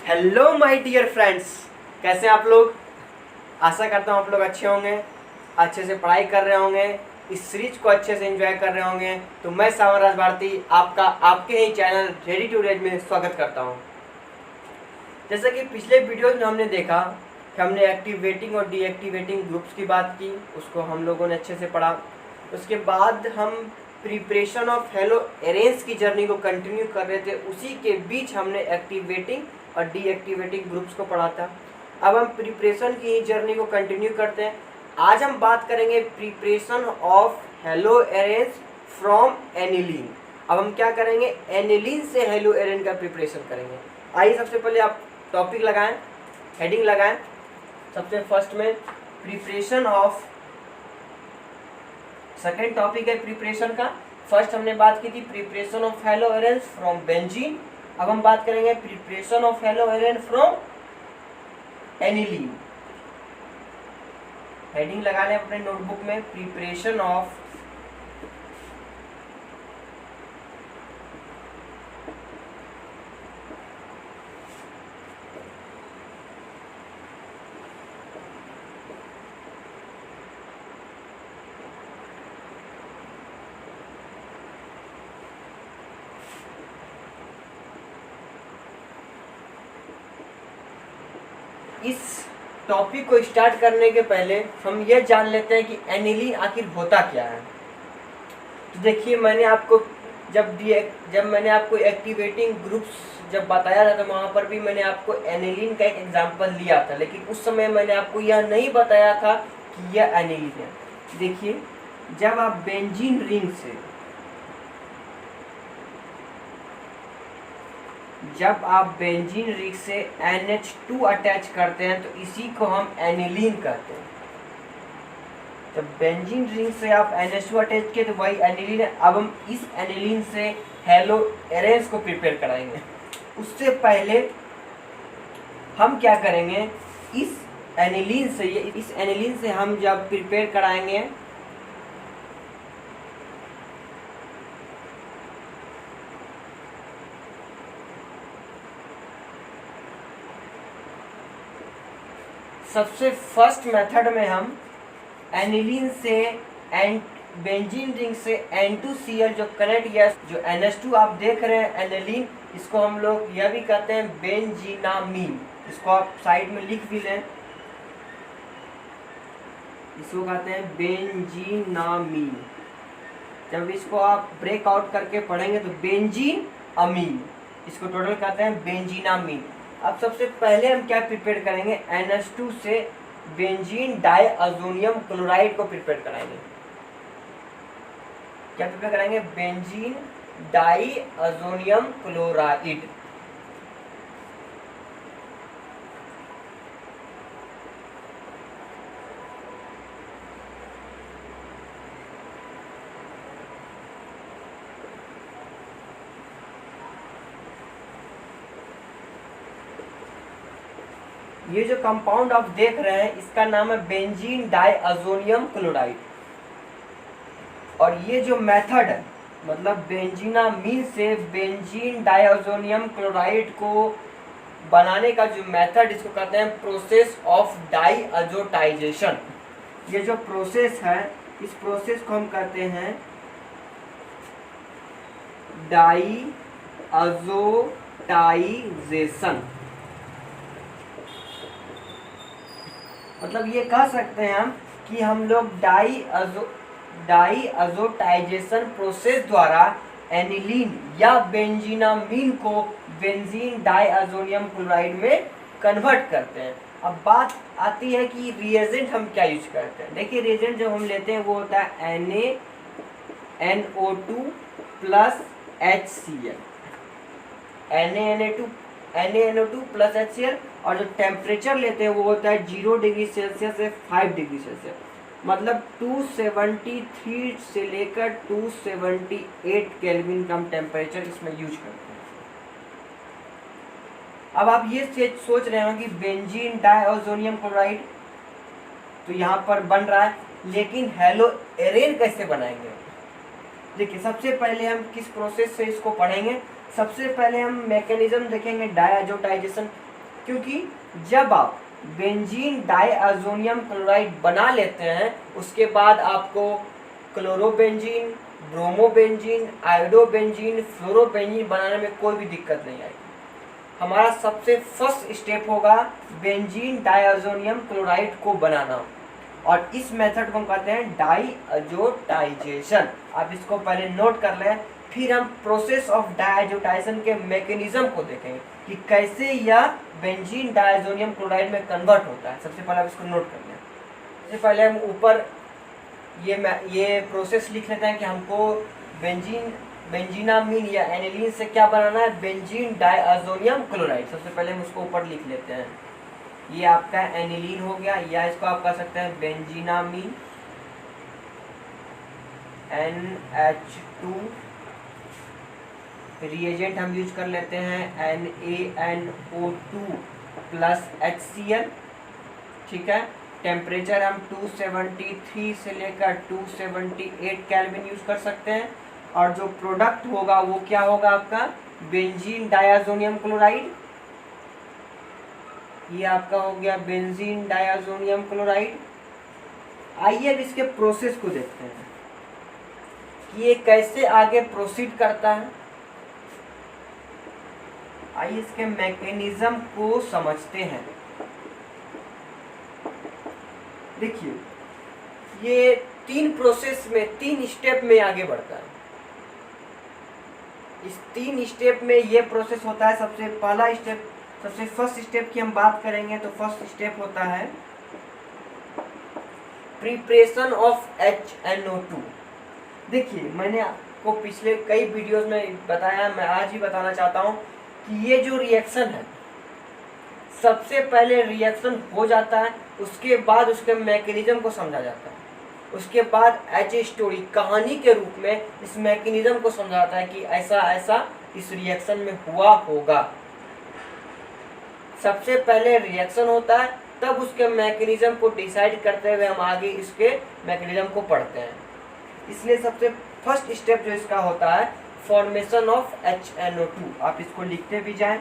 Hello my dear friends, कैसे हैं आप लोग। आशा करता हूँ आप लोग अच्छे होंगे, अच्छे से पढ़ाई कर रहे होंगे, इस सीरीज को अच्छे से एंजॉय कर रहे होंगे। तो मैं सावन राज भारती आपका आपके ही चैनल रेडी टू रेड में स्वागत करता हूँ। जैसे कि पिछले वीडियोज में हमने देखा कि हमने एक्टिवेटिंग और डीएक्टिवेटिंग ग्रुप्स की बात की, उसको हम लोगों ने अच्छे से पढ़ा। उसके बाद हम प्रिपरेशन ऑफ हेलो अरेंज की जर्नी को कंटिन्यू कर रहे थे, उसी के बीच हमने एक्टिवेटिंग और डीएक्टिवेटिंग ग्रुप्स को पढ़ा था। अब हम प्रिपरेशन की ही जर्नी को कंटिन्यू करते हैं। आज हम बात करेंगे preparation of hello arrange from aniline. अब हम क्या करेंगे, एनिलीन से हेलो अरेंज का प्रिपरेशन करेंगे। आइए सबसे पहले आप टॉपिक लगाएं, हेडिंग लगाएं। सबसे फर्स्ट में प्रिपरेशन ऑफ, सेकेंड टॉपिक है प्रिपरेशन का। फर्स्ट हमने बात की थी preparation of hello arrange from benzene. अब हम बात करेंगे preparation of hello arrange from aniline. Heading लगा लें अपने नोटबुक में, प्रिपरेशन ऑफ इस टॉपिक को स्टार्ट करने के पहले हम यह जान लेते हैं कि एनिलीन आखिर होता क्या है। तो देखिए, मैंने आपको जब मैंने आपको एक्टिवेटिंग ग्रुप्स जब बताया था तो वहाँ पर भी मैंने आपको एनिलीन का एक एग्जांपल लिया था, लेकिन उस समय मैंने आपको यह नहीं बताया था कि यह एनिलीन है। देखिए, जब आप बेंजीन रिंग से NH2 अटैच करते हैं तो इसी को हम एनिलीन कहते हैं। जब बेंजीन रिंग से आप NH2 अटैच किए तो वही एनिलीन है। अब हम इस एनिलीन से हेलो अरेंज को प्रिपेयर कराएंगे। उससे पहले हम क्या करेंगे, इस एनिलीन से हम जब प्रिपेयर कराएंगे सबसे फर्स्ट मेथड में हम एनिलीन से बेंजीन रिंग से N2Cl जो कनेक्ट किया, जो NH2 आप देख रहे हैं एनिलीन, इसको हम लोग यह भी कहते हैं बेंजीनामीन। इसको आप साइड में लिख भी लें, इसको कहते हैं बेंजीनामीन। जब इसको आप ब्रेक आउट करके पढ़ेंगे तो बेंजीन अमीन, इसको टोटल कहते हैं बेंजीनामीन। अब सबसे पहले हम क्या प्रिपेयर करेंगे, NH2 से बेंजीन डाइअज़ोनियम क्लोराइड को प्रिपेयर कराएंगे। क्या प्रिपेयर कराएंगे, बेंजीन डाइअज़ोनियम क्लोराइड। ये जो कंपाउंड आप देख रहे हैं इसका नाम है बेंजीन डाइअज़ोनियम क्लोराइड। और ये जो मेथड है, मतलब बेंजीनामीन से बेंजीन डाइअज़ोनियम क्लोराइड को बनाने का जो मेथड, इसको कहते हैं प्रोसेस ऑफ डाइअज़ोटाइजेशन। ये जो प्रोसेस है, इस प्रोसेस को हम कहते हैं डाइअज़ोटाइजेशन। मतलब ये कह सकते हैं हम कि हम लोग डाइअज़ोटाइजेशन प्रोसेस द्वारा एनिलीन या बेंजीनामीन को बेंजीन डाइअज़ोनियम क्लोराइड में कन्वर्ट करते हैं। अब बात आती है कि रिएजेंट हम क्या यूज करते हैं। देखिए, रिएजेंट जब हम लेते हैं वो होता है NaNO2 plus HCl, NaNO2 plus HCl। और जो टेम्परेचर लेते हैं वो होता है 0 डिग्री सेल्सियस से 5 डिग्री सेल्सियस, मतलब 273 से लेकर 278 केल्विन का हम टेम्परेचर इसमें यूज करते हैं। अब आप ये सोच रहे हो कि बेंजीन डाइअज़ोनियम क्लोराइड तो यहाँ पर बन रहा है, लेकिन हेलो अरेन कैसे बनाएंगे। देखिए, सबसे पहले हम किस प्रोसेस से इसको पढ़ेंगे। सबसे पहले हम मैकेनिज्म देखेंगे डाइअज़ोटाइजेशन। क्योंकि जब आप बेंजीन डाइअज़ोनियम क्लोराइड बना लेते हैं उसके बाद आपको क्लोरोबेंजीन, ब्रोमोबेंजीन, आयोडोबेंजीन, फ्लोरोबेंजीन बनाने में कोई भी दिक्कत नहीं आएगी। हमारा सबसे फर्स्ट स्टेप होगा बेंजीन डाइअज़ोनियम क्लोराइड को बनाना, और इस मेथड को हम कहते हैं डाइअज़ोटाइजेशन। आप इसको पहले नोट कर लें, फिर हम प्रोसेस ऑफ डाइअज़ोटाइजेशन के मैकेनिज्म को देखेंगे कि कैसे यह बेंजीन डाइअज़ोनियम क्लोराइड में कन्वर्ट होता है। सबसे पहले आप इसको नोट कर लें। सबसे पहले हम ऊपर ये प्रोसेस लिख लेते हैं कि हमको बेंजीनामीन या एनिलीन से क्या बनाना है, बेंजीन डाइअज़ोनियम क्लोराइड। सबसे पहले हम उसको ऊपर लिख लेते हैं। ये आपका एनिलीन हो गया, या इसको आप कह सकते हैं बेंजीनामीन NH2। रिएजेंट हम यूज कर लेते हैं NaNO2 प्लस HCl। ठीक है, टेम्परेचर हम 273 से लेकर 278 केल्विन यूज कर सकते हैं, और जो प्रोडक्ट होगा वो क्या होगा आपका बेंजीन डाइअज़ोनियम क्लोराइड। ये आपका हो गया बेंजीन डाइअज़ोनियम क्लोराइड। आइए अब इसके प्रोसेस को देखते हैं कि ये कैसे आगे प्रोसीड करता है। आइए इसके मैकेनिज्म को समझते हैं। देखिए, ये 3 प्रोसेस में 3 स्टेप में आगे बढ़ता है। इस 3 स्टेप में ये प्रोसेस होता है। सबसे पहला स्टेप, सबसे फर्स्ट स्टेप की हम बात करेंगे तो फर्स्ट स्टेप होता है प्रिपरेशन ऑफ HNO2। देखिए, मैंने आपको पिछले कई वीडियोस में बताया, मैं आज ही बताना चाहता हूँ कि ये जो रिएक्शन है, सबसे पहले रिएक्शन हो जाता है, उसके बाद उसके मैकेनिज्म को समझा जाता है, उसके बाद एज ए स्टोरी, कहानी के रूप में इस मैकेनिज्म को समझा जाता है कि ऐसा ऐसा इस रिएक्शन में हुआ होगा। सबसे पहले रिएक्शन होता है, तब उसके मैकेनिज्म को डिसाइड करते हुए हम आगे इसके मैकेनिज्म को पढ़ते हैं। इसलिए सबसे फर्स्ट स्टेप जो इसका होता है फॉर्मेशन ऑफ HNO2। आप इसको लिखते भी जाएं,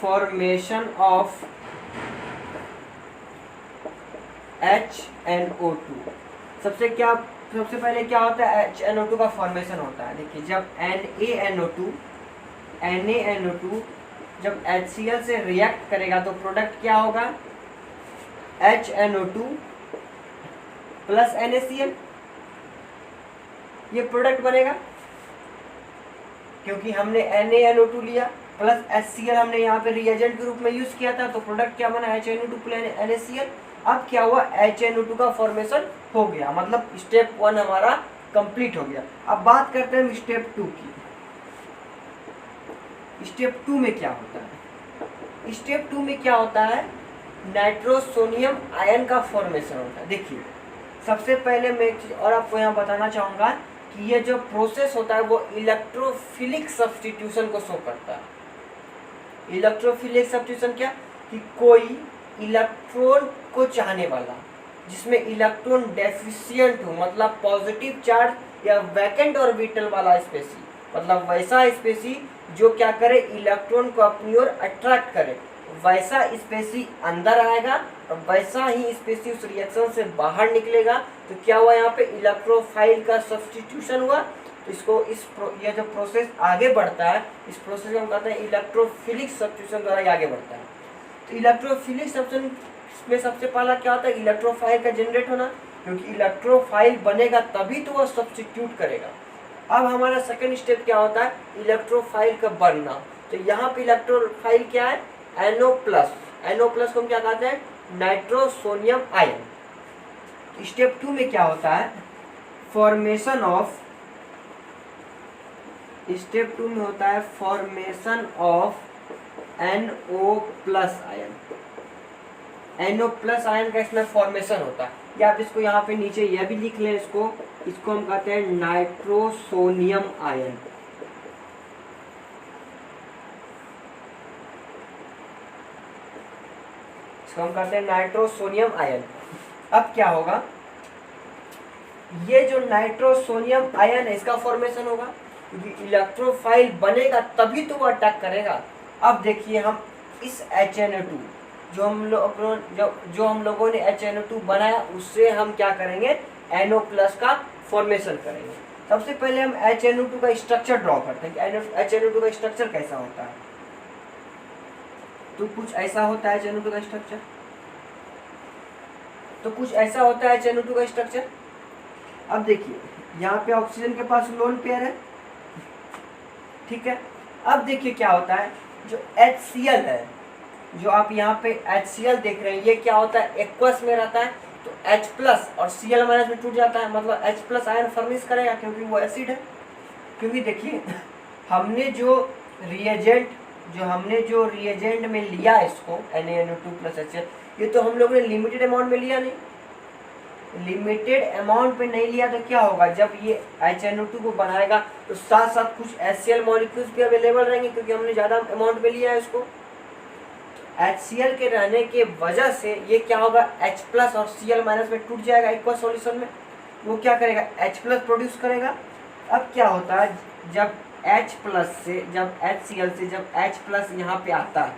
फॉर्मेशन ऑफ HNO2। सबसे पहले क्या होता है, HNO2 का फॉर्मेशन होता है। देखिए, जब NaNO2 जब HCl से रिएक्ट करेगा तो प्रोडक्ट क्या होगा, HNO2 प्लस NaCl। ये प्रोडक्ट बनेगा क्योंकि हमने NaNO2 लिया प्लस HCl हमने यहाँ पे रिएजेंट के रूप में यूज किया था, तो प्रोडक्ट क्या बना, HNO2 प्लस NaCl। अब क्या हुआ, HNO2 का फॉर्मेशन हो गया, मतलब स्टेप 1 हमारा कंप्लीट हो गया। अब बात करते हैं स्टेप 2 की। स्टेप 2 में क्या होता है, स्टेप 2 में क्या होता है, नाइट्रोसोनियम आयन का फॉर्मेशन होता है। देखिए, सबसे पहले मैं एक चीज और आपको यहाँ बताना चाहूँगा कि ये जो प्रोसेस होता है वो इलेक्ट्रोफिलिक सब्स्टिट्यूशन को शो करता है। इलेक्ट्रोफिलिक सब्स्टिट्यूशन क्या, कि कोई इलेक्ट्रॉन को चाहने वाला जिसमें इलेक्ट्रॉन डेफिशिएंट हो, मतलब पॉजिटिव चार्ज या वैकेंट ऑर्बिटल वाला स्पेसी, मतलब वैसा स्पेसी जो क्या करे, इलेक्ट्रॉन को अपनी ओर अट्रैक्ट करे, वैसा स्पेसी अंदर आएगा और वैसा ही स्पेसी उस रिएक्शन से बाहर निकलेगा। तो क्या हुआ, यहाँ पे इलेक्ट्रोफाइल का सब्स्टिट्यूशन हुआ। तो इसको ये जो प्रोसेस आगे बढ़ता है, इस प्रोसेस को हम कहते हैं इलेक्ट्रोफिलिक सब्स्टिट्यूशन द्वारा ये आगे बढ़ता है। तो इलेक्ट्रोफिलिक सब्स्टिट्यूशन में सबसे पहला क्या होता है, इलेक्ट्रोफाइल का जनरेट होना, क्योंकि इलेक्ट्रोफाइल बनेगा तभी तो वह सब्स्टिट्यूट करेगा। अब हमारा सेकंड स्टेप क्या होता है, इलेक्ट्रोफाइल का बनना। तो यहाँ पे इलेक्ट्रोफाइल क्या है, NO+। NO+ को हम क्या कहते हैं, नाइट्रोसोनियम आयन। स्टेप 2 में क्या होता है, फॉर्मेशन ऑफ, स्टेप 2 में होता है formation of NO+ ion. NO+ ion का इसमें फॉर्मेशन होता है, या आप इसको यहाँ पे नीचे यह भी लिख लें, इसको हम कहते हैं नाइट्रोसोनियम आयन। इसको हम कहते हैं नाइट्रोसोनियम आयन। अब क्या होगा, ये जो नाइट्रोसोनियम आयन है इसका फॉर्मेशन होगा, क्योंकि इलेक्ट्रोफाइल बनेगा तभी तो वो अटैक करेगा। अब देखिए हम इस HNO2 जो हम लोगों ने HNO2 बनाया उससे हम क्या करेंगे, NO+ का फॉर्मेशन करेंगे। सबसे पहले हम HNO2 का स्ट्रक्चर ड्रॉ करते हैं कि HNO2 का स्ट्रक्चर कैसा होता है। तो कुछ ऐसा होता है HNO2 का स्ट्रक्चर, तो कुछ ऐसा होता है HNO2 का स्ट्रक्चर। अब देखिए यहाँ पे ऑक्सीजन के पास लोन पेयर है, ठीक है। अब देखिए क्या होता है, जो HCl है, जो आप यहाँ पे HCl देख रहे हैं, ये क्या होता है, एक्वस में रहता है, तो H+ और Cl- में टूट जाता है, मतलब H+ आयन फर्निश करेगा क्योंकि वो एसिड है। क्योंकि देखिए हमने जो रिएजेंट में लिया इसको NaNO2+HCl, ये तो हम लोगों ने लिमिटेड अमाउंट में लिया नहीं, लिमिटेड अमाउंट पे नहीं लिया तो क्या होगा, जब ये HNO2 को बनाएगा तो साथ साथ कुछ HCl मॉलिक्यूल्स भी अवेलेबल रहेंगे क्योंकि हमने ज़्यादा अमाउंट में लिया है इसको। HCl के रहने के वजह से ये क्या होगा, H+ और Cl- में टूट जाएगा एक्वा सॉल्यूशन में, वो क्या करेगा, H+ प्रोड्यूस करेगा। अब क्या होता है, जब HCl से जब H+ यहाँ पे आता है,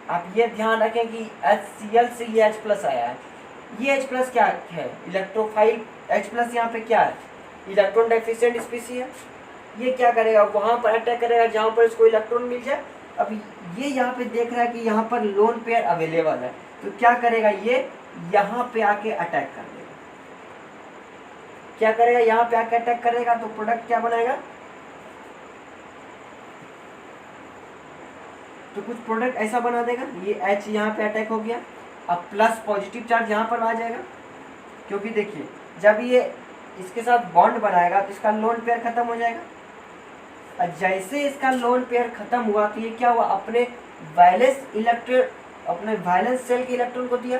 आप ये ध्यान रखें कि HCl से ये H+ आया है, ये H+ क्या है, इलेक्ट्रोफाइल। H+ यहाँ पे क्या है, इलेक्ट्रॉन डेफिशिएंट स्पीशीज है। ये क्या करेगा, वहां पर अटैक करेगा जहां पर इसको इलेक्ट्रॉन मिल जाए। अब ये यहाँ पे देख रहा है कि यहाँ पर लोन पेयर अवेलेबल है, तो क्या करेगा, ये यहाँ पे आके अटैक कर देगा। क्या करेगा, यहाँ पे आके अटैक करेगा, तो प्रोडक्ट क्या बनाएगा, तो कुछ प्रोडक्ट ऐसा बना देगा। ये H यहाँ पे अटैक हो गया, अब प्लस पॉजिटिव चार्ज यहाँ पर आ जाएगा, क्योंकि देखिए जब ये इसके साथ बॉन्ड बनाएगा तो इसका लोन पेयर खत्म हो जाएगा। और जैसे इसका लोन पेयर खत्म हुआ तो ये क्या हुआ, अपने वैलेंस सेल के इलेक्ट्रॉन को दिया।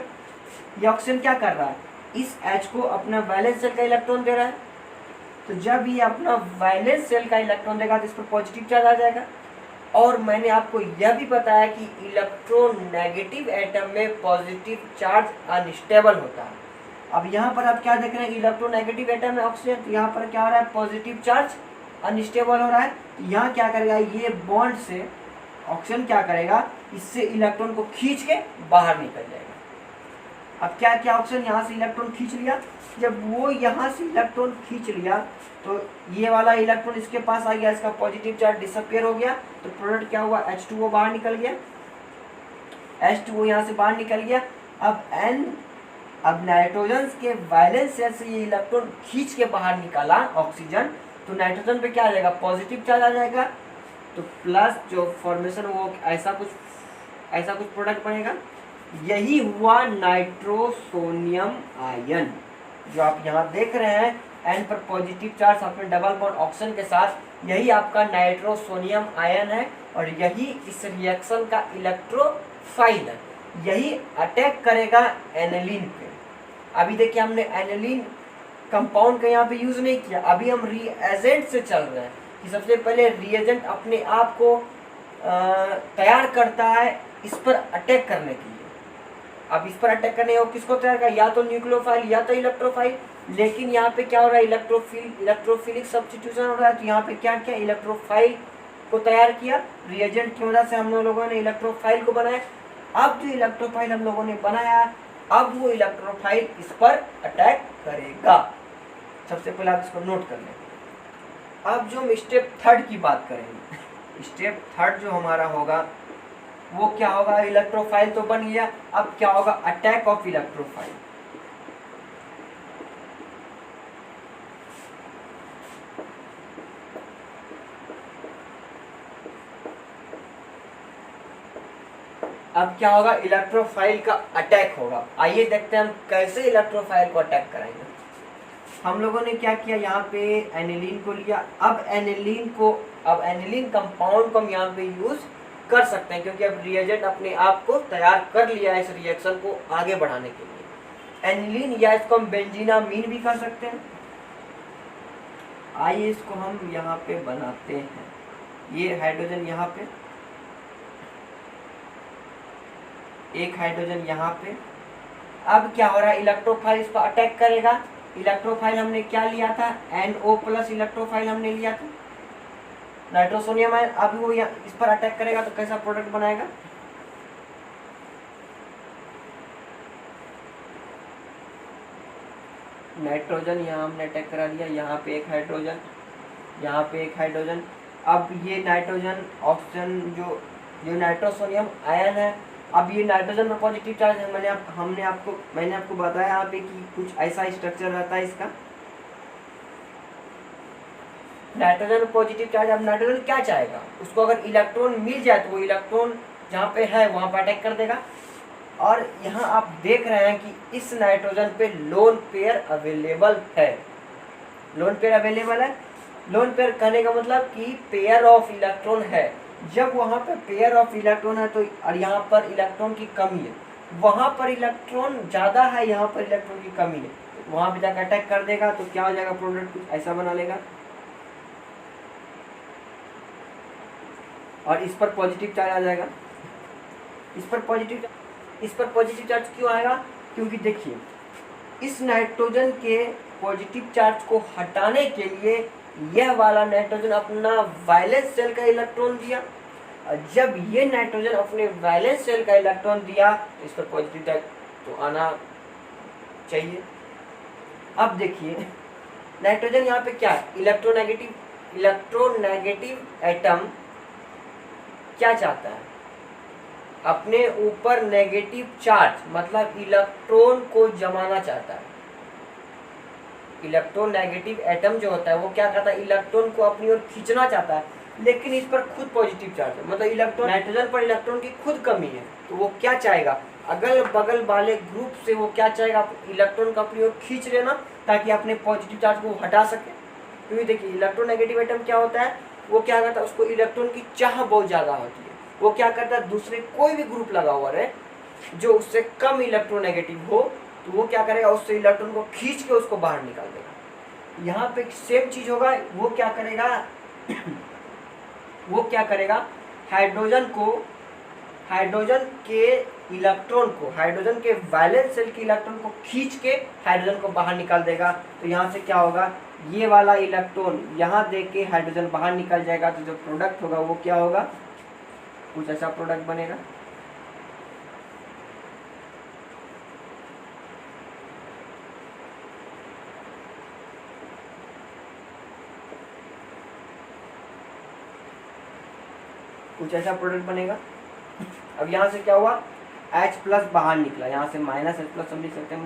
ये ऑक्सीजन क्या कर रहा है, इस H को अपना वैलेंस सेल का इलेक्ट्रॉन दे रहा है। तो जब ये अपना वैलेंस सेल का इलेक्ट्रॉन देगा तो इस पर पॉजिटिव चार्ज आ जाएगा। और मैंने आपको यह भी बताया कि इलेक्ट्रोनेगेटिव एटम में पॉजिटिव चार्ज अनस्टेबल होता है। अब यहाँ पर आप क्या देख रहे हैं, इलेक्ट्रोनेगेटिव एटम में ऑक्सीजन, तो यहाँ पर क्या हो रहा है, पॉजिटिव चार्ज अनस्टेबल हो रहा है। यहाँ क्या करेगा, ये बॉन्ड से ऑक्सीजन क्या करेगा, इससे इलेक्ट्रॉन को खींच के बाहर निकल जाएगा। अब क्या क्या ऑक्सीजन यहाँ से इलेक्ट्रॉन खींच लिया, जब वो यहाँ से इलेक्ट्रॉन खींच लिया तो ये वाला इलेक्ट्रॉन इसके पास आ गया, इसका पॉजिटिव चार्ज डिसअपियर हो गया, तो प्रोडक्ट क्या हुआ, H2O बाहर निकल गया, H2O यहाँ से बाहर निकल गया। अब नाइट्रोजन के वैलेंस सेल से ये इलेक्ट्रॉन खींच के बाहर निकाला ऑक्सीजन, तो नाइट्रोजन पे क्या आ जाएगा, पॉजिटिव चार्ज आ जाएगा, तो प्लस जो फॉर्मेशन वो ऐसा कुछ प्रोडक्ट बनेगा। यही हुआ नाइट्रोसोनियम आयन, जो आप यहाँ देख रहे हैं, N पर पॉजिटिव चार्ज अपने डबल बॉन्ड ऑक्सीजन के साथ, यही आपका नाइट्रोसोनियम आयन है और यही इस रिएक्शन का इलेक्ट्रोफाइल है। यही अटैक करेगा एनिलीन पे। अभी देखिए हमने एनिलीन कंपाउंड का यहाँ पे यूज नहीं किया, अभी हम रिएजेंट से चल रहे हैं कि सबसे पहले रिएजेंट अपने आप को तैयार करता है इस पर अटैक करने के लिए। अब इस पर अटैक करने किसको तैयार कर, या तो न्यूक्लियोफाइल या तो इलेक्ट्रोफाइल, लेकिन यहाँ पे क्या हो रहा है, इलेक्ट्रोफिलिक सब्स्टिट्यूशन हो रहा है। तो यहाँ पे क्या किया, इलेक्ट्रोफाइल को तैयार किया, रिएजेंट की वजह से हम लोगों ने इलेक्ट्रोफाइल को बनाया। अब जो इलेक्ट्रोफाइल हम लोगों ने बनाया, अब वो इलेक्ट्रोफाइल इस पर अटैक करेगा। सबसे पहले आप इसको नोट कर लें। अब जो हम स्टेप 3 की बात करेंगे, स्टेप 3 जो हमारा होगा वो क्या होगा, इलेक्ट्रोफाइल तो बन गया, अब क्या होगा, अटैक ऑफ इलेक्ट्रोफाइल। अब क्या होगा, इलेक्ट्रोफाइल का अटैक होगा। आइए देखते हैं हम कैसे इलेक्ट्रोफाइल को अटैक कराएंगे। हम लोगों ने क्या किया, यहाँ पे एनिलीन को लिया। अब एनिलीन कंपाउंड को हम यहाँ पे यूज कर सकते हैं क्योंकि अब रिएजेंट अपने आप को तैयार कर लिया है इस रिएक्शन को आगे बढ़ाने के लिए। एनिलीन या इसको हम बेंजीनामीन भी कर सकते हैं। आइए इसको हम यहाँ पे बनाते हैं। ये हाइड्रोजन यहाँ पे, एक हाइड्रोजन यहाँ पे। अब क्या हो रहा है, इलेक्ट्रोफाइल इस पर अटैक करेगा। इलेक्ट्रोफाइल हमने क्या लिया था, NO+ इलेक्ट्रोफाइल हमने लिया था। नाइट्रोसोनियम आयन अभी वो यहाँ इस पर अटैक करेगा तो कैसा प्रोडक्ट बनाएगा, नाइट्रोजन यहाँ हमने अटैक करा दिया, यहाँ पे एक हाइड्रोजन, यहाँ पे एक हाइड्रोजन। अब ये नाइट्रोजन ऑक्सीजन जो नाइट्रोसोनियम आयन है, अब ये नाइट्रोजन में पॉजिटिव चार्ज है। मैंने आपको बताया यहाँ पे कि कुछ ऐसा स्ट्रक्चर रहता है इसका, नाइट्रोजन में पॉजिटिव चार्ज। अब नाइट्रोजन क्या चाहेगा, उसको अगर इलेक्ट्रॉन मिल जाए तो वो इलेक्ट्रॉन जहाँ पे है वहाँ पर अटैक कर देगा। और यहाँ आप देख रहे हैं कि इस नाइट्रोजन पे लोन पेयर अवेलेबल है, लोन पेयर अवेलेबल है। लोन पेयर कहने का मतलब कि पेयर ऑफ इलेक्ट्रॉन है। जब वहाँ पे पेयर ऑफ इलेक्ट्रॉन है तो, और यहाँ पर इलेक्ट्रॉन की कमी है, वहाँ पर इलेक्ट्रॉन ज़्यादा है, यहाँ पर इलेक्ट्रॉन की कमी है, तो वहाँ पे जाकर अटैक कर देगा। तो क्या हो जाएगा, प्रोडक्ट कुछ ऐसा बना लेगा। और इस पर पॉजिटिव चार्ज आ जाएगा, इस पर पॉजिटिव चार्ज क्यों आएगा, क्योंकि देखिए इस नाइट्रोजन के पॉजिटिव चार्ज को हटाने के लिए यह वाला नाइट्रोजन अपना वैलेंस शेल का इलेक्ट्रॉन दिया। और जब ये नाइट्रोजन अपने वैलेंस शेल का इलेक्ट्रॉन दिया तो इस पर पॉजिटिव चार्ज तो आना चाहिए। अब देखिए नाइट्रोजन यहाँ पे क्या है, इलेक्ट्रोनेगेटिव एटम क्या चाहता है, अपने ऊपर नेगेटिव चार्ज मतलब इलेक्ट्रॉन को जमाना चाहता है। इलेक्ट्रोनेगेटिव एटम जो होता है वो क्या करता है, इलेक्ट्रॉन को अपनी ओर खींचना चाहता है, लेकिन इस पर खुद पॉजिटिव चार्ज है, मतलब इलेक्ट्रॉन, नाइट्रोजन पर इलेक्ट्रॉन की खुद कमी है। तो वो क्या चाहेगा, अगल बगल वाले ग्रुप से वो क्या चाहेगा, इलेक्ट्रॉन को अपनी ओर खींच लेना ताकि अपने पॉजिटिव चार्ज को हटा सके। क्योंकि देखिए इलेक्ट्रोनेगेटिव एटम क्या होता है, वो क्या करता है, उसको इलेक्ट्रॉन की चाह बहुत ज़्यादा होती है। वो क्या करता है, दूसरे कोई भी ग्रुप लगा हुआ रहे जो उससे कम इलेक्ट्रोनेगेटिव हो तो वो क्या करेगा, उससे इलेक्ट्रॉन को खींच के उसको बाहर निकाल देगा। यहाँ पे सेम चीज होगा, वो क्या करेगा वो क्या करेगा, हाइड्रोजन के इलेक्ट्रॉन को, हाइड्रोजन के वैलेंस शेल के इलेक्ट्रॉन को खींच के हाइड्रोजन को बाहर निकाल देगा। तो यहाँ से क्या होगा, ये वाला इलेक्ट्रॉन यहाँ दे के हाइड्रोजन बाहर निकल जाएगा। तो जो प्रोडक्ट होगा वो क्या होगा, कुछ ऐसा प्रोडक्ट बनेगा। कुछ ऐसा प्रोडक्ट बनेगा। अब यहाँ से क्या हुआ, H+ बाहर निकला, यहाँ से -H+ हम लिख सकते हैं,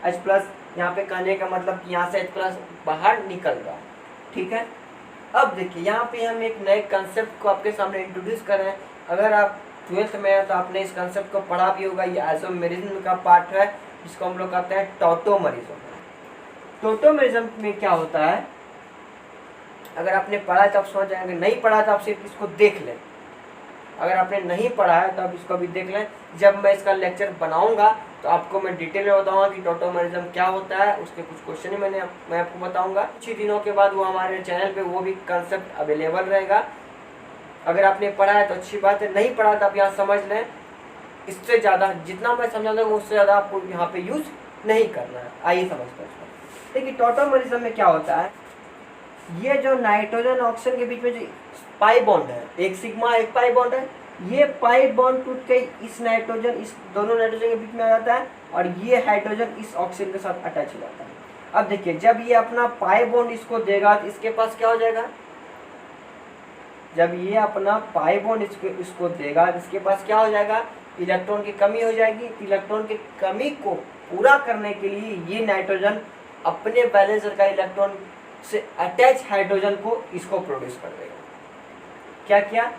-H+। यहाँ पे कहने का मतलब कि यहाँ से H+ बाहर निकल रहा है, ठीक है। अब देखिए यहाँ पे हम एक नए कंसेप्ट को आपके सामने इंट्रोड्यूस कर रहे हैं। अगर आप 12th में है तो आपने इस कंसेप्ट को पढ़ा भी होगा। ये आइसोमेरिज्म का पार्ट है जिसको हम लोग कहते हैं टॉटोमरिज्म। टॉटोमरिज्म में क्या होता है, अगर आपने पढ़ा है तो आप समझ जाएंगे, नहीं पढ़ा है तो आप सिर्फ इसको देख लें। अगर आपने नहीं पढ़ा है तो आप इसको भी देख लें। जब मैं इसका लेक्चर बनाऊंगा तो आपको मैं डिटेल में बताऊंगा कि टॉटोमरिज्म क्या होता है, उसके कुछ क्वेश्चन मैं आपको बताऊंगा। कुछ ही दिनों के बाद वो हमारे चैनल पे वो भी कंसेप्ट अवेलेबल रहेगा। अगर आपने पढ़ा है तो अच्छी बात है, नहीं पढ़ा तो आप यहाँ समझ लें। इससे ज़्यादा जितना मैं समझा दूँगा उससे ज़्यादा आपको यहाँ पे यूज़ नहीं करना है। आइए समझते हैं। देखिए टॉटोमरिज्म में क्या होता है, ये जो नाइट्रोजन ऑक्सीजन के बीच में जो पाई बॉन्ड है, एक सिग्मा एक पाई बॉन्ड है, ये पाई बॉन्ड टूट के इस दोनों नाइट्रोजन के बीच में आ जाता है और ये हाइड्रोजन इस ऑक्सीजन के साथ अटैच हो जाता है। अब देखिए जब ये अपना पाई बॉन्ड इसको देगा तो इसके पास क्या हो जाएगा, जब ये अपना पाई बॉन्ड इसको देगा तो इसके पास क्या हो जाएगा, इलेक्ट्रॉन की कमी हो जाएगी। इलेक्ट्रॉन की कमी को पूरा करने के लिए ये नाइट्रोजन अपने वैलेंस शेल का इलेक्ट्रॉन से अटैच हाइड्रोजन को इसको प्रोड्यूस कर देगा। क्या किया,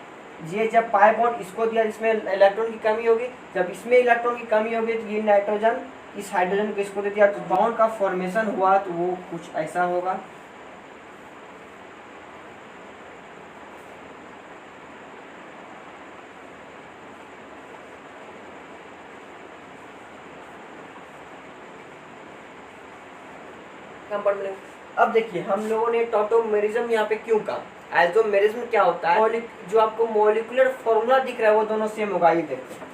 ये जब पाई बॉन्ड इसको दिया जिसमें इलेक्ट्रॉन की कमी होगी, जब इसमें इलेक्ट्रॉन की कमी होगी तो ये नाइट्रोजन इस हाइड्रोजन को इसको दे दिया, तो बॉन्ड का फॉर्मेशन हुआ। तो वो कुछ ऐसा होगा। अब देखिए हम लोगों ने टॉटोमेरिज्म यहाँ पे क्यों कहा, आइसोमेरिज्म क्या होता है, जो आपको मॉलिक्यूलर फॉर्मूला दिख रहा है वो दोनों सेम होगा। ये देखते हैं,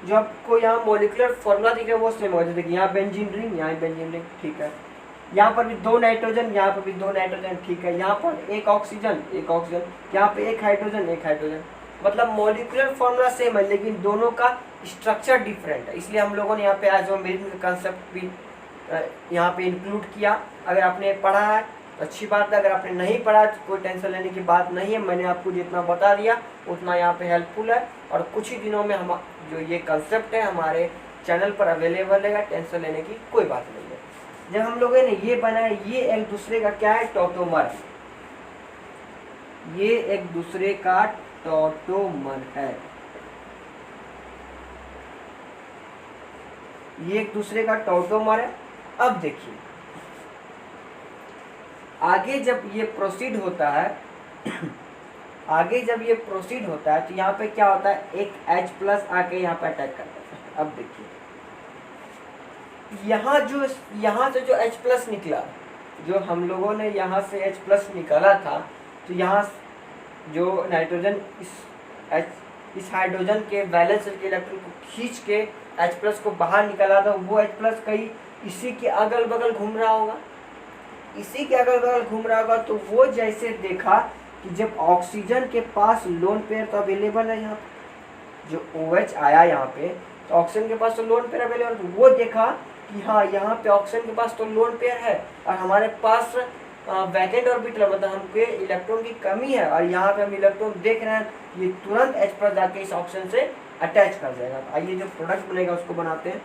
जो आपको यहाँ मॉलिक्यूलर फॉर्मूला दिख रहा है वो सेम होगा। देखिए यहाँ बेंजीन रिंग, यहाँ बेंजीन रिंग, ठीक है। यहाँ पर भी 2 नाइट्रोजन, यहाँ पर भी 2 नाइट्रोजन, ठीक है। यहाँ पर एक ऑक्सीजन, यहाँ पे एक हाइड्रोजन, मतलब मॉलिक्यूलर फॉर्मूला सेम है लेकिन दोनों का स्ट्रक्चर डिफरेंट है। इसलिए हम लोगों ने यहाँ पे आइसोमेरिज्म का कंसेप्ट भी यहाँ पे इंक्लूड किया। अगर आपने पढ़ा है तो अच्छी बात है, अगर आपने नहीं पढ़ा तो कोई टेंशन लेने की बात नहीं है। मैंने आपको जितना बता दिया उतना यहाँ पे हेल्पफुल है, और कुछ ही दिनों में हम जो ये कंसेप्ट है हमारे चैनल पर अवेलेबल है, टेंशन लेने की कोई बात नहीं है। जब हम लोगों ने ये बनाया, ये एक दूसरे का क्या है, टॉटोमर, ये एक दूसरे का टॉटोमर है, ये एक दूसरे का टॉटोमर है। अब देखिए आगे जब ये प्रोसीड होता है आगे जब ये प्रोसीड होता है तो यहाँ पे क्या होता है, एक H+ आके यहाँ पे अटैक करता है। अब देखिए यहाँ से जो H+ निकला, जो हम लोगों ने यहाँ से H+ निकाला था, तो यहाँ जो नाइट्रोजन इस हाइड्रोजन के वैलेंस शेल के इलेक्ट्रॉन को खींच के H+ को बाहर निकाला था, वो H+ कहीं इसी के अगल बगल घूम रहा होगा, तो वो जैसे देखा कि जब ऑक्सीजन के पास लोन पेयर तो अवेलेबल है, यहाँ जो OH आया यहाँ पे, तो ऑक्सीजन के पास तो लोन पेयर अवेलेबल, तो वो देखा कि हाँ यहाँ पे ऑक्सीजन के पास तो लोन पेयर है और हमारे पास वैकेंट ऑर्बिटल, मतलब हमके इलेक्ट्रॉन की कमी है, और यहाँ पे हम इलेक्ट्रॉन देख रहे हैं, ये तुरंत H+ जाके इस ऑक्सीजन से अटैच कर जाएगा। आइए जो प्रोडक्ट बनेगा उसको बनाते हैं।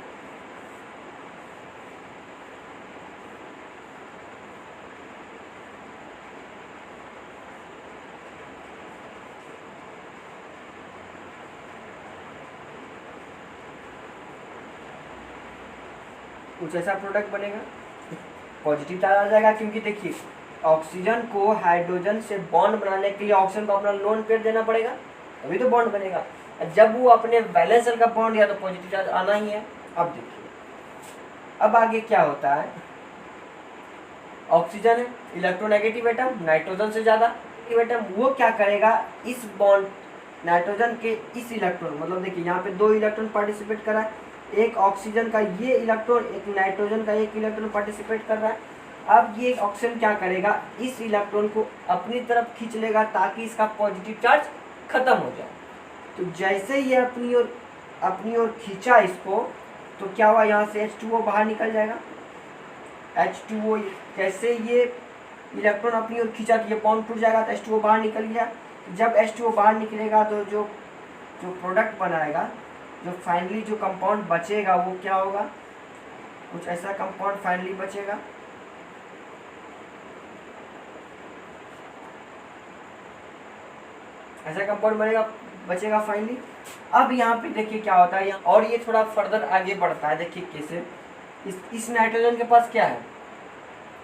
कुछ ऐसा प्रोडक्ट बनेगा, पॉजिटिव चार्ज आ जाएगा, क्योंकि देखिए ऑक्सीजन को हाइड्रोजन से बॉन्ड बनाने के लिए ऑक्सीजन को अपना लोन पेयर देना पड़ेगा, तभी तो बॉन्ड बनेगा। जब वो अपने वैलेंस शेल का बॉन्ड दिया तो पॉजिटिव चार्ज आना ही है। अब देखिए अब आगे क्या होता है, ऑक्सीजन है इलेक्ट्रोनेगेटिव एटम, नाइट्रोजन से ज़्यादा एटम, वो क्या करेगा, इस बॉन्ड नाइट्रोजन के इस इलेक्ट्रॉन, मतलब देखिए यहाँ पे 2 इलेक्ट्रॉन पार्टिसिपेट कर रहा है, एक ऑक्सीजन का ये इलेक्ट्रॉन, एक नाइट्रोजन का एक इलेक्ट्रॉन पार्टिसिपेट कर रहा है। अब ये ऑक्सीजन क्या करेगा, इस इलेक्ट्रॉन को अपनी तरफ खींच लेगा ताकि इसका पॉजिटिव चार्ज खत्म हो जाए। तो जैसे ये अपनी ओर खींचा इसको, तो क्या हुआ, यहाँ से H2O बाहर निकल जाएगा। H2O जैसे ये इलेक्ट्रॉन अपनी ओर खींचा तो ये बॉन्ड टूट जाएगा, तो H2O बाहर निकल गया। जब H2O बाहर निकलेगा तो जो प्रोडक्ट बनाएगा, जो फाइनली जो कंपाउंड बचेगा वो क्या होगा, कुछ ऐसा कंपाउंड फाइनली बचेगा। ऐसा कंपाउंड बचेगा फाइनली। अब यहाँ पे देखिए क्या होता है, और ये थोड़ा फर्दर आगे बढ़ता है। देखिए कैसे, इस नाइट्रोजन के पास क्या है,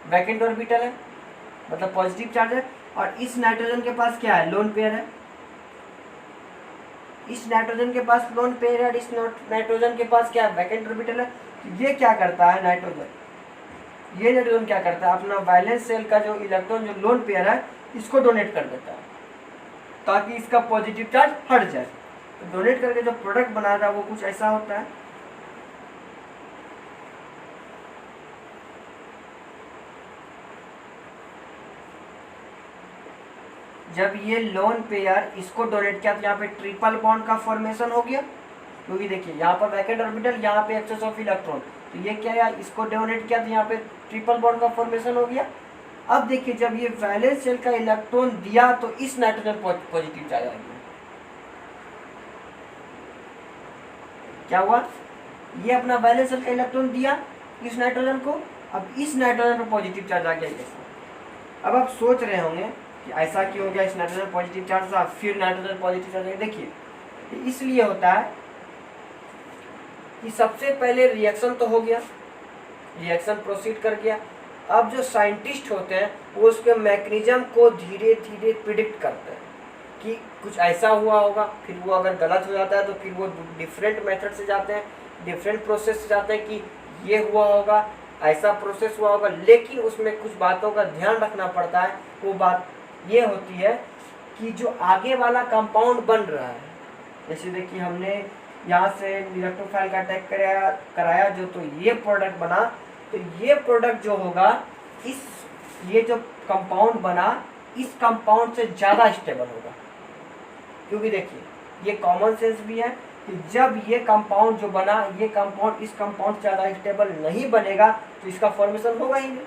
वैकेंट ऑर्बिटल है, मतलब पॉजिटिव चार्ज है, और इस नाइट्रोजन के पास क्या है, लोन पेयर है। इस नाइट्रोजन के पास लोन पेयर है, इस नाइट्रोजन के पास क्या है, वैकेंट ऑर्बिटल है। तो ये क्या करता है, नाइट्रोजन क्या करता है, अपना वैलेंस शेल का जो इलेक्ट्रॉन, जो लोन पेयर है, इसको डोनेट कर देता है ताकि इसका पॉजिटिव चार्ज हट जाए। तो डोनेट करके जो प्रोडक्ट बना रहा है वो कुछ ऐसा होता है। जब ये लोन पेयर इसको डोनेट किया तो यहाँ पे ट्रिपल बॉन्ड का फॉर्मेशन हो गया, क्योंकि देखिए यहाँ पर वैकेंट ऑर्बिटल, यहाँ पे एक्सेस ऑफ इलेक्ट्रॉन, तो ये क्या है, इसको डोनेट किया तो यहाँ पे ट्रिपल बॉन्ड का फॉर्मेशन हो गया। अब देखिए जब ये वैलेंस शेल का इलेक्ट्रॉन दिया तो इस नाइट्रोजन पॉजिटिव चार्ज आ गया। क्या हुआ, ये अपना वैलेंस शेल का इलेक्ट्रॉन दिया इस नाइट्रोजन को, अब इस नाइट्रोजन पर पॉजिटिव चार्ज आ गया जैसे। अब आप सोच रहे होंगे कि ऐसा क्यों हो गया, इस नाइट्रोजन पॉजिटिव चार्ज था फिर नाइट्रोजन पॉजिटिव चार्ज आ गया। देखिए इसलिए होता है कि सबसे पहले रिएक्शन तो हो गया, रिएक्शन प्रोसीड कर गया। अब जो साइंटिस्ट होते हैं वो उसके मैकेनिज्म को धीरे धीरे प्रिडिक्ट करते हैं कि कुछ ऐसा हुआ होगा, फिर वो अगर गलत हो जाता है तो फिर वो डिफरेंट मेथड से जाते हैं, डिफरेंट प्रोसेस से जाते हैं कि ये हुआ होगा, ऐसा प्रोसेस हुआ होगा, लेकिन उसमें कुछ बातों का ध्यान रखना पड़ता है। वो बात ये होती है कि जो आगे वाला कंपाउंड बन रहा है, जैसे देखिए हमने यहाँ से इलेक्ट्रोफाइल का अटैक कराया जो, तो ये प्रोडक्ट बना, तो ये प्रोडक्ट जो होगा ये जो कंपाउंड बना इस कंपाउंड से ज़्यादा स्टेबल होगा। क्योंकि देखिए ये कॉमन सेंस भी है कि जब ये कंपाउंड जो बना ये कंपाउंड इस कंपाउंड से ज़्यादा स्टेबल नहीं बनेगा तो इसका फॉर्मेशन होगा ही नहीं।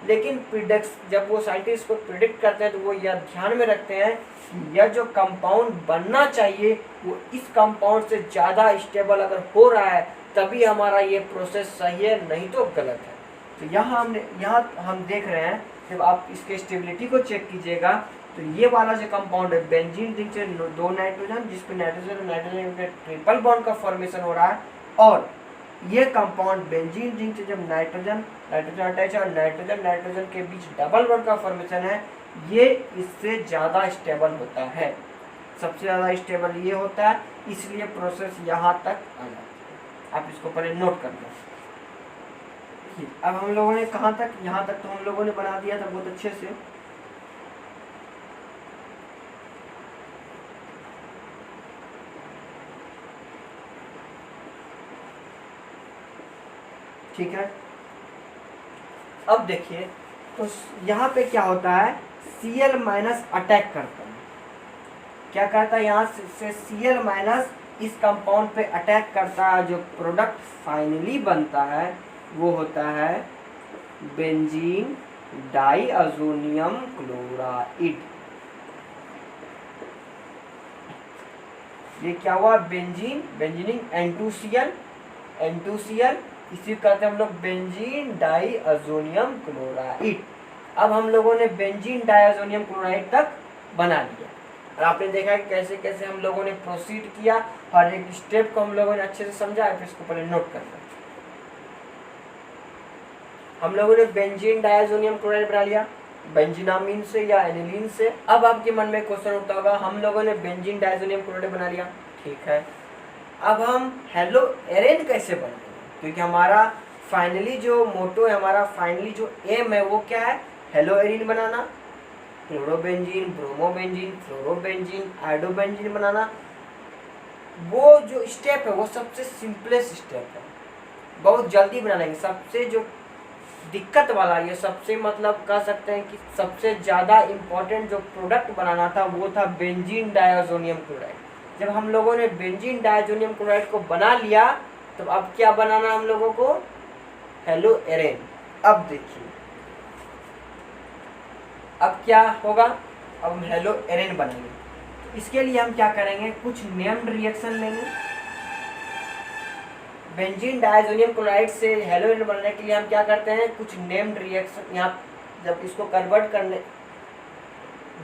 लेकिन प्रिडिक्ट जब वो साइंटिस्ट को प्रिडिक्ट करते हैं तो वो यह ध्यान में रखते हैं कि यह जो कंपाउंड बनना चाहिए वो इस कंपाउंड से ज़्यादा स्टेबल अगर हो रहा है तभी हमारा ये प्रोसेस सही है, नहीं तो गलत है। तो यहाँ हम देख रहे हैं जब आप इसके स्टेबिलिटी को चेक कीजिएगा तो ये वाला जो कंपाउंड है बेंजीन रिंग से 2 नाइट्रोजन जिसपे नाइट्रोजन के ट्रिपल बॉन्ड का फॉर्मेशन हो रहा है, और ये कंपाउंड बेंजीन रिंग से जब नाइट्रोजन अटैच और नाइट्रोजन के बीच डबल बॉन्ड का फॉर्मेशन है, ये इससे ज़्यादा स्टेबल होता है। सबसे ज़्यादा स्टेबल ये होता है, इसलिए प्रोसेस यहाँ तक आ जाता है। आप इसको पहले नोट कर लो। अब हम लोगों ने कहाँ तक, यहाँ तक तो हम लोगों ने बना दिया था बहुत अच्छे से। ठीक है, अब देखिए तो यहाँ पे क्या होता है, Cl माइनस अटैक करता है। क्या करता है, यहाँ से Cl माइनस इस कंपाउंड पे अटैक करता है। जो प्रोडक्ट फाइनली बनता है वो होता है बेंजीन डाइअज़ोनियम क्लोराइड। ये क्या हुआ, बेंजीनिंग N2Cl, इसी कहते हैं हम लोग बेंजीन डाइअज़ोनियम क्लोराइड। अब हम लोगों ने बेंजीन डाइअज़ोनियम क्लोराइड तक बना लिया और आपने देखा कि कैसे कैसे हम लोगों ने प्रोसीड किया, हर एक स्टेप को हम लोगों ने अच्छे से समझा है। फिर इसको पहले नोट करना, हम लोगों ने बेंजीन डाइअज़ोनियम क्लोराइड बना लिया बेंजीनामीन से या एनिलीन से। अब आपके मन में क्वेश्चन उठता होगा, हम लोगों ने बेंजीन डाइअज़ोनियम क्लोराइड बना लिया, ठीक है, अब हम हेलो एरेन कैसे बनाएंगे? क्योंकि हमारा फाइनली जो मोटो है, हमारा फाइनली जो एम है वो क्या है, हेलो एरीन बनाना, क्लोरोबेंजीन, ब्रोमोबेंजीन, फ्लोरोबेंजीन, आयोडोबेंजीन बनाना। वो जो स्टेप है वो सबसे सिंपलेस्ट स्टेप है, बहुत जल्दी बना लेंगे। सबसे जो दिक्कत वाला, ये सबसे मतलब कह सकते हैं कि सबसे ज़्यादा इम्पोर्टेंट जो प्रोडक्ट बनाना था वो था बेंजीन डाइअज़ोनियम क्लोराइड। जब हम लोगों ने बेंजीन डाइअज़ोनियम क्लोराइड को बना लिया तो अब क्या बनाना हम लोगों को, हेलो एरेन। अब देखिए अब क्या होगा, अब हम हेलो एरेन बनाएंगे। तो इसके लिए हम क्या करेंगे, कुछ नेम्ड रिएक्शन लेंगे। बेंजीन डाइअज़ोनियम क्लोराइड से हेलो एरेन बनाने के लिए हम क्या करते हैं, कुछ नेम्ड रिएक्शन। यहाँ जब इसको कन्वर्ट करने,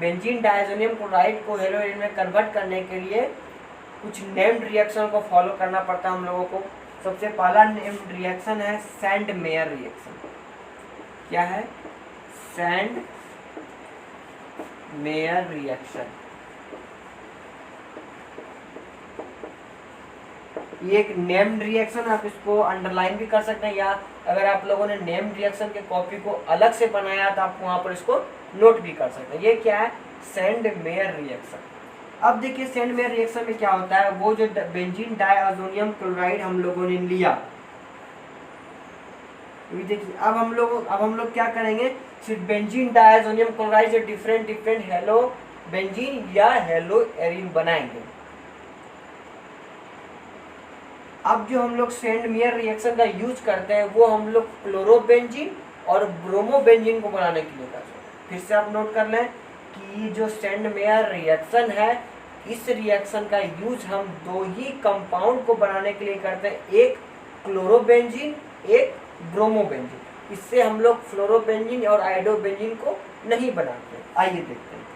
बेंजीन डाइअज़ोनियम क्लोराइड को हेलो एरेन में कन्वर्ट करने के लिए कुछ नेम्ड रिएक्शन को फॉलो करना पड़ता है हम लोगों को। सबसे पहला नेम्ड रिएक्शन है सैंड मेयर रिएक्शन। क्या है, सैंड मेयर रिएक्शन। ये एक नेम्ड रिएक्शन, आप इसको अंडरलाइन भी कर सकते हैं, या अगर आप लोगों ने नेम्ड रिएक्शन के कॉपी को अलग से बनाया तो आप वहां पर इसको नोट भी कर सकते हैं। ये क्या है, सैंड मेयर रिएक्शन। अब देखिए सैंड मेयर रिएक्शन में क्या होता है, वो जो बेंजीन डाइअज़ोनियम क्लोराइड हम लोगों ने लिया, देखिए अब हम लोग क्या करेंगे, सिर्फ बेंजीन डाइअज़ोनियम क्लोराइड से डिफरेंट हेलो बेंजीन या हेलो एरीन बनाएंगे। अब जो हम लोग सैंड मेयर रिएक्शन का यूज करते हैं वो हम लोग क्लोरोबेंजीन और ब्रोमोबेंजीन को बनाने के लिए करते हैं। फिर से आप नोट कर लें कि जो सैंड मेयर रिएक्शन है, इस रिएक्शन का यूज हम दो ही कंपाउंड को बनाने के लिए करते हैं, एक क्लोरोबेंजीन, एक ब्रोमोबेंजीन। इससे हम लोग फ्लोरोबेंजीन और आयोडोबेंजीन को नहीं बनाते। आइए देखते हैं,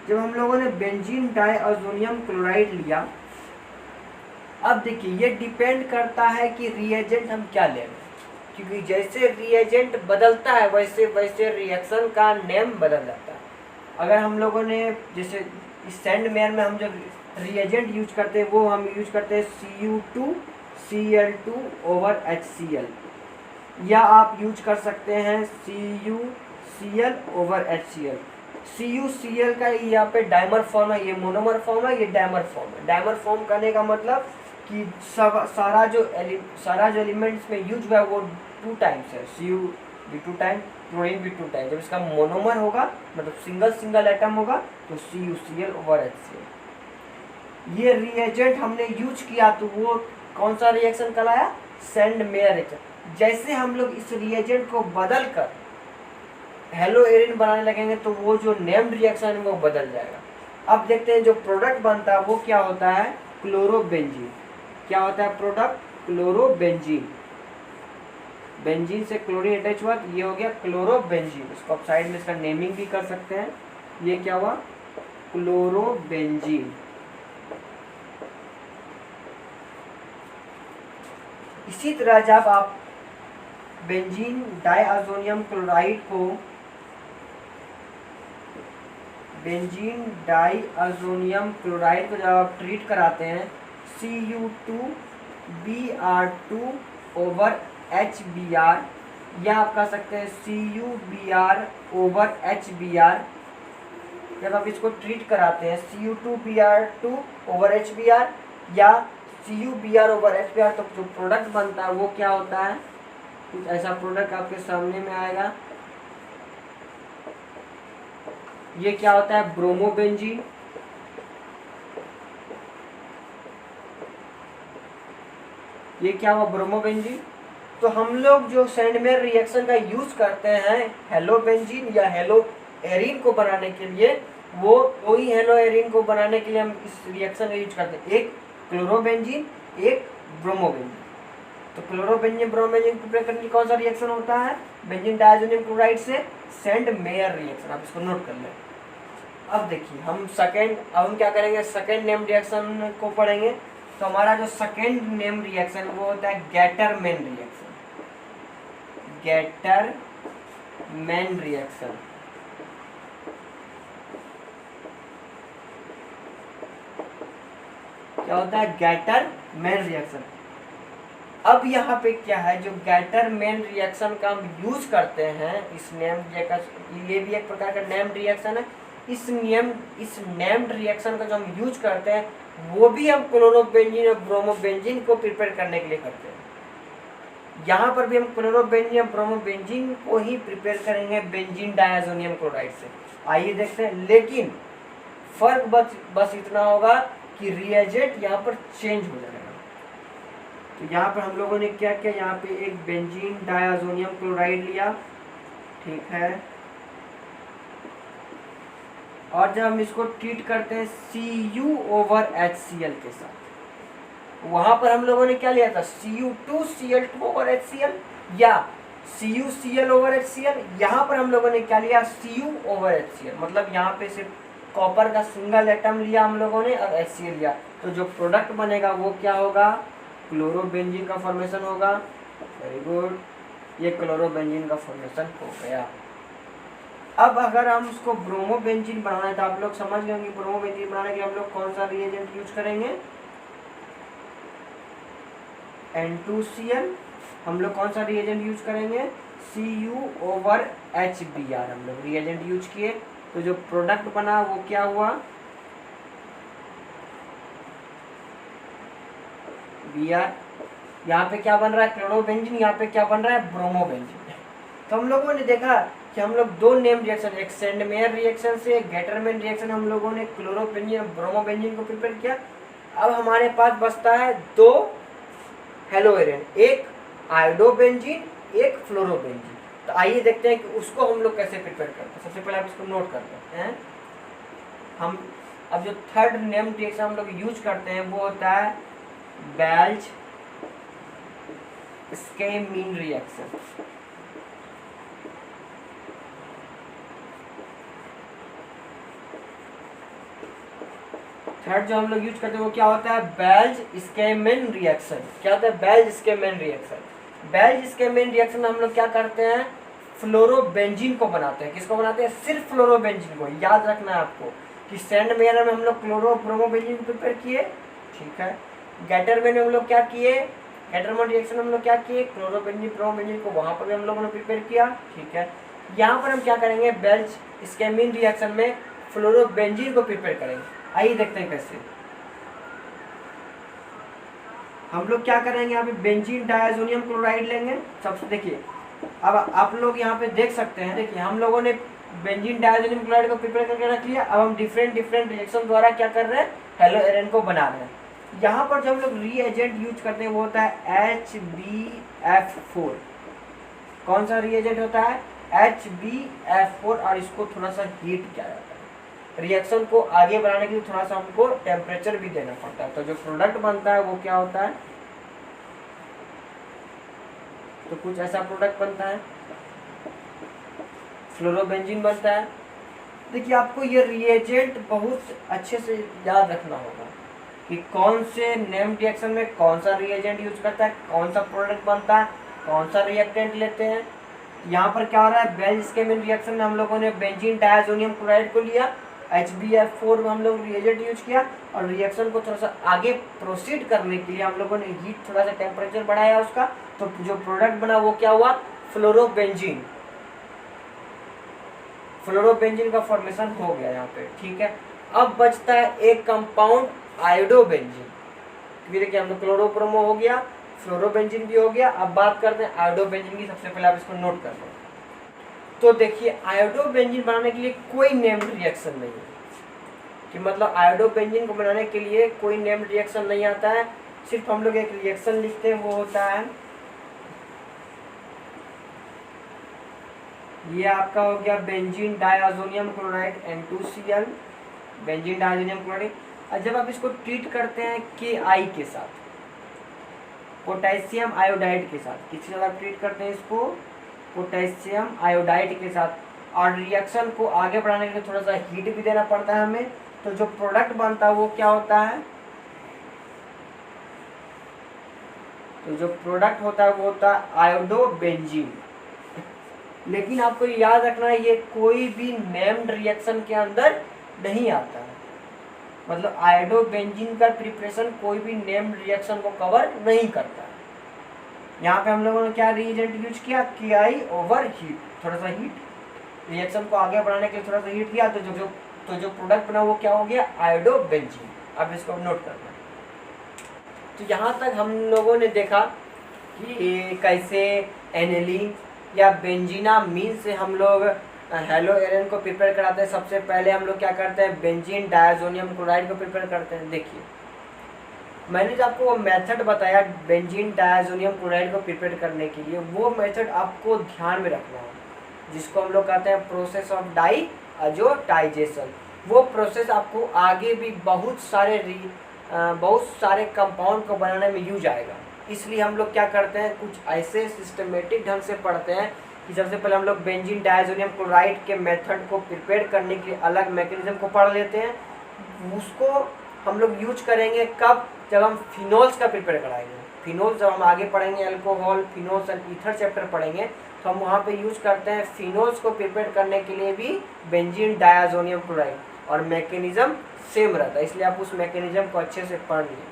जब हम लोगों ने बेंजीन डाइअज़ोनियम क्लोराइड लिया, अब देखिए ये डिपेंड करता है कि रिएजेंट हम क्या ले रहे हैं, क्योंकि जैसे रिएजेंट बदलता है वैसे वैसे रिएक्शन का नेम बदल जाता है। अगर हम लोगों ने जैसे इस सैंड मेयर में हम जो रिएजेंट यूज करते हैं वो हम यूज करते हैं Cu2Cl2/HCl, या आप यूज कर सकते हैं CuCl/HCl। CuCl का यहाँ पे डाइमर फॉर्म है, ये मोनोमर फॉर्म है, ये डाइमर फॉर्म है। डाइमर फॉर्म करने का मतलब कि सारा जो एलिमेंट्स में यूज हुआ है वो 2 टाइम्स है। B2 chlorine B2। जब इसका मोनोमर होगा मतलब सिंगल एटम होगा तो CuCl ओवर HCl। ये रिएजेंट हमने यूज किया तो वो कौन सा रिएक्शन कहलाया? Send mayor reaction. जैसे हम लोग इस रिएजेंट को बदल कर हेलो एरिन बनाने लगेंगे तो वो जो नेम्ड रिएक्शन है वो बदल जाएगा। अब देखते हैं जो प्रोडक्ट बनता है वो क्या होता है? क्लोरोबेंजीन। क्या होता है प्रोडक्ट? क्लोरोबेंजीन। बेंजीन से क्लोरीन अटैच हुआ तो ये हो गया क्लोरोबेंजीन। इसको आप साइड में इसका नेमिंग भी कर सकते हैं। ये क्या हुआ? क्लोरोबेंजीन। इसी तरह जब आप बेंजीन डाइअज़ोनियम क्लोराइड को जब आप ट्रीट कराते हैं Cu2Br2 ओवर HBr, या आप कह सकते हैं CuBr ओवर HBr। जब आप इसको ट्रीट कराते हैं Cu2Br2 ओवर HBr या CuBr ओवर HBr तो जो प्रोडक्ट बनता है वो क्या होता है? कुछ ऐसा प्रोडक्ट आपके सामने में आएगा। ये क्या होता है? ब्रोमोबेंजीन। ये क्या हुआ? ब्रोमोबेंजीन। तो हम लोग जो सेंडमेयर रिएक्शन का यूज करते हैं हेलोबेंजीन या हेलो एरिन को बनाने के लिए, वो वही हेलो एरिन को बनाने के लिए हम इस रिएक्शन का यूज करते हैं। एक क्लोरोबेंजीन, एक ब्रोमोबेंजीन। तो क्लोरोबेंजीन ब्रोमोबेंजीन प्रिपेयर करने के लिए कौन सा रिएक्शन होता है? बेंजीन डाइअज़ोनियम क्लोराइड से सेंडमेयर रिएक्शन। आप इसको नोट कर लें। अब देखिए हम क्या करेंगे? सेकेंड नेम रिएक्शन को पढ़ेंगे। तो हमारा जो सेकेंड नेम रिएक्शन वो होता है गैटरमैन रिएक्शन। Gattermann reaction. क्या होता है? Gattermann reaction. अब यहाँ पे क्या है? जो गैटरमैन रिएक्शन का हम यूज करते हैं इस नेम रिएक्शन, ये भी एक प्रकार का नेम्ड रिएक्शन है। इस नेम्ड रिएक्शन का जो हम यूज करते हैं वो भी हम क्लोरोबेंजीन और ब्रोमोबेंजीन को प्रिपेयर करने के लिए करते हैं। यहाँ पर भी हम क्लोरोबेंजीन और ब्रोमोबेंजीन को ही प्रिपेयर करेंगे बेंजीन डाइअज़ोनियम क्लोराइड से। आइए देखते हैं। लेकिन फर्क बस इतना होगा कि रिएजेंट यहाँ पर चेंज हो जाएगा। तो यहाँ पर हम लोगों ने क्या किया? यहाँ पे एक बेंजीन डाइअज़ोनियम क्लोराइड लिया, ठीक है, और जब हम इसको ट्रीट करते हैं Cu ओवर HCl के साथ, वहां पर हम लोगों ने क्या लिया था? Cu2Cl2 ओवर HCl या CuCl ओवर HCl। यहाँ पर हम लोगों ने क्या लिया? Cu over HCl। मतलब यहाँ पे सिर्फ कॉपर का सिंगल एटम लिया हम लोगों ने और HCl लिया। तो जो प्रोडक्ट बनेगा वो क्या होगा? क्लोरोबेंजीन का फॉर्मेशन होगा। वेरी गुड, ये क्लोरोबेंजीन का फॉर्मेशन हो गया। अब अगर हम उसको ब्रोमोबेंजीन बनाना है तो आप लोग समझ गए होंगे ब्रोमोबेंजीन बनाने के लिए हम लोग कौन सा रिएजेंट यूज करेंगे? N2Cl। हम लोग कौन सा रिएजेंट यूज करेंगे? Cu ओवर HBr हम लोग रिएजेंट यूज किए। तो जो प्रोडक्ट बना वो क्या हुआ? Br। यहाँ पे क्या बन रहा है? क्लोरोबेंजीन। यहाँ पे क्या बन रहा है? ब्रोमोबेंजीन। तो हम लोगों ने देखा कि हम लोग दो नेम रिएक्शन, एक सेंडमेयर रिएक्शन से एक गैटरमैन रिएक्शन, हम लोगों ने क्लोरोबेंजीन और ब्रोमोबेंजीन को प्रिपेयर किया। अब हमारे पास बचता है दो हेलो एरिन, एक आयोडोबेंजीन, एक फ्लोरोबेंजीन। तो आइए देखते हैं कि उसको हम लोग कैसे प्रिपेयर करते हैं। सबसे पहले आप इसको नोट करते हैं। हम अब जो थर्ड नेम रिएक्शन हम लोग यूज करते हैं वो होता है बेल्ज-स्कैमीन रिएक्शन। थर्ड जो हम लोग यूज करते हैं वो क्या होता है? बेल्ज-स्कैमीन रिएक्शन। क्या होता है? बेल्ज-स्कैमीन रिएक्शन। बेल्ज-स्कैमीन रिएक्शन हम लोग क्या करते हैं? फ्लोरोबेंजीन को बनाते हैं। किसको बनाते हैं? सिर्फ फ्लोरोबेंजीन को। याद रखना है आपको कि सेंडमेयर में हम लोग ब्रोमोबेंजीन प्रिपेयर किए, ठीक है। गैटरमैन में हम लोग क्या किए? गैटरमैन रिएक्शन में हम लोग क्या किए? क्लोरोबेंजीन ब्रोमोबेंजीन को वहां पर भी हम लोगों ने प्रिपेयर किया, ठीक है। यहाँ पर हम क्या करेंगे? बेल्ज-स्कैमीन रिएक्शन में फ्लोरोबेंजीन को प्रिपेयर करेंगे। आइए देखते हैं कैसे। हम लोग क्या करेंगे? यहाँ पे बेंजीन डाइअज़ोनियम क्लोराइड लेंगे। सबसे देखिए अब आप लोग यहाँ पे देख सकते हैं, देखिए हम लोगों ने बेंजीन डायज़ोनियम क्लोराइड को प्रिपेयर करके रख लिया। अब हम डिफरेंट रिएक्शन द्वारा क्या कर रहे हैं, हेलोएरेन को बना रहे हैं। यहाँ पर जब हम लोग रीएजेंट यूज करते हैं वो होता है HbF4। कौन सा रीएजेंट होता है, HbF4, और इसको थोड़ा सा हीट किया जाता है। रिएक्शन को आगे बढ़ाने के लिए थोड़ा सा हमको टेम्परेचर भी देना पड़ता है। तो जो प्रोडक्ट बनता है वो क्या होता है, तो कुछ ऐसा प्रोडक्ट बनता है, फ्लोरोबेंजीन बनता है। देखिए आपको ये रिएजेंट बहुत अच्छे से याद रखना होगा कि कौन से नेम रिएक्शन में कौन सा रिएजेंट यूज करता है, कौन सा प्रोडक्ट बनता है, कौन सा रिएक्टेंट लेते हैं। यहाँ पर क्या हो रहा है, बेंजीन रिएक्शन में हम लोगों ने बेंजीन डायज़ोनियम क्लोराइड को लिया, HbF4 में हम लोग रिएजेंट यूज किया, और रिएक्शन को थोड़ा सा आगे प्रोसीड करने के लिए हम लोगों ने हीट, थोड़ा सा टेम्परेचर बढ़ाया उसका, तो जो प्रोडक्ट बना वो क्या हुआ, फ्लोरोबेंजीन। फ्लोरोबेंजीन का फॉर्मेशन हो गया यहाँ पे, ठीक है। अब बचता है एक कंपाउंड आयोडोबेंजीन, क्योंकि देखिए हम लोग क्लोरोब्रोमो हो गया, फ्लोरोबेंजीन भी हो गया। अब बात करते हैं आयोडोबेंजीन की। सबसे पहले आप इसको नोट कर लो। तो देखिए आयोडोबेंजीन बनाने के लिए कोई नेम्ड रिएक्शन नहीं है, कि मतलब आयोडोबेंजीन को बनाने के लिए कोई नेम्ड रिएक्शन नहीं आता है। सिर्फ हम लोग एक रिएक्शन लिखते हैं, वो होता है ये आपका हो गया benzene diazonium chloride N2Cl, benzene diazonium chloride. और जब आप इसको ट्रीट करते हैं Ki के साथ, पोटेशियम आयोडाइड के साथ, किसके साथ आप ट्रीट करते हैं इसको, पोटेशियम आयोडाइड के साथ, और रिएक्शन को आगे बढ़ाने के लिए थोड़ा सा हीट भी देना पड़ता है हमें, तो जो प्रोडक्ट बनता है वो क्या होता है, तो जो प्रोडक्ट होता है वो होता है आयोडोबेंजीन। लेकिन आपको याद रखना है ये कोई भी नेम्ड रिएक्शन के अंदर नहीं आता है, मतलब आयोडोबेंजीन का प्रिपरेशन कोई भी नेम्ड रिएक्शन को कवर नहीं करता है। यहाँ पे हम लोगों ने क्या रिएजेंट यूज किया, Ki ओवर हीट, थोड़ा सा हीट, रिएक्शन को आगे बढ़ाने के लिए थोड़ा सा हीट दिया, तो जो प्रोडक्ट बना वो क्या हो गया, आयोडोबेंजीन। अब इसको नोट करना। तो यहाँ तक हम लोगों ने देखा कि कैसे एनिलीन या बेंजीनामीन से हम लोग हेलोएरेन को प्रिपेयर कराते हैं। सबसे पहले हम लोग क्या करते हैं, बेंजीन डायज़ोनियम क्लोराइड को प्रिपेयर करते हैं। देखिए मैंने जो आपको वो मेथड बताया बेंजीन डायज़ोनियम क्लोराइड को प्रिपेयर करने के लिए, वो मेथड आपको ध्यान में रखना है, जिसको हम लोग कहते हैं प्रोसेस ऑफ डाइजेशन। वो प्रोसेस आपको आगे भी बहुत सारे कंपाउंड को बनाने में यूज आएगा। इसलिए हम लोग क्या करते हैं, कुछ ऐसे सिस्टमेटिक ढंग से पढ़ते हैं कि सबसे पहले हम लोग बेंजीन डायज़ोनियम क्लोराइड के मेथड को प्रिपेयर करने के लिए अलग मैकेनिज्म को पढ़ लेते हैं। उसको हम लोग यूज करेंगे कब, जब हम फिनोल्स का प्रिपेयर कराएंगे। फिनोल्स जब हम आगे पढ़ेंगे, alcohol, phenols and ether chapter पढ़ेंगे, तो हम वहाँ पे यूज करते हैं फिनोल्स को प्रिपेयर करने के लिए भी बेंजीन डायज़ोनियम क्लोराइड, और मैकेनिज्म सेम रहता है, इसलिए आप उस मैकेनिज्म को अच्छे से पढ़ लीजिए।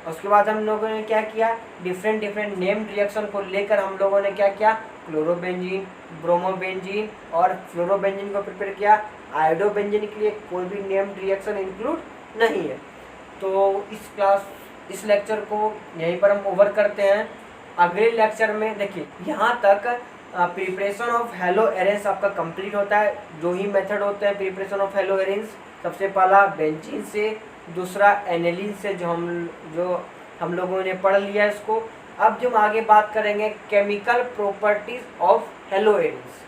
उसके बाद हम लोगों ने क्या किया, डिफरेंट नेम्ड रिएक्शन को लेकर हम लोगों ने क्या किया, क्लोरोबेंजीन, ब्रोमोबेंजीन और फ्लोरोबेंजीन को प्रिपेयर किया। आयोडोबेंजीन के लिए कोई भी नेम्ड रिएक्शन इंक्लूड नहीं है। तो इस लेक्चर को यहीं पर हम ओवर करते हैं। अगले लेक्चर में देखिए यहाँ तक प्रिपरेशन ऑफ हेलोएरेन्स आपका कंप्लीट होता है। जो ही मेथड होते हैं प्रिपरेशन ऑफ हेलोएरेन्स, सबसे पहला बेंजीन से, दूसरा एनिलीन से, जो हम लोगों ने पढ़ लिया इसको। अब जो हम आगे बात करेंगे केमिकल प्रॉपर्टीज ऑफ हेलोएरेन्स,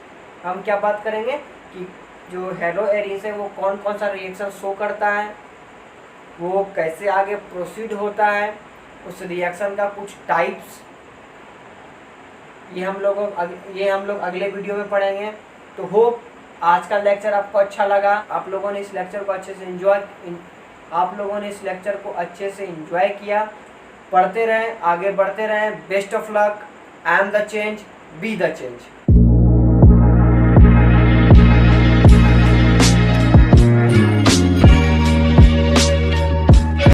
हम क्या बात करेंगे कि जो हेलोएरेन्स है वो कौन कौन सा रिएक्शन शो करता है, वो कैसे आगे प्रोसीड होता है, उस रिएक्शन का कुछ टाइप्स, ये हम लोग अगले वीडियो में पढ़ेंगे। तो होप आज का लेक्चर आपको अच्छा लगा, आप लोगों ने इस लेक्चर को अच्छे से एंजॉय किया। पढ़ते रहें, आगे बढ़ते रहें। Best of luck. I am the change, be the change.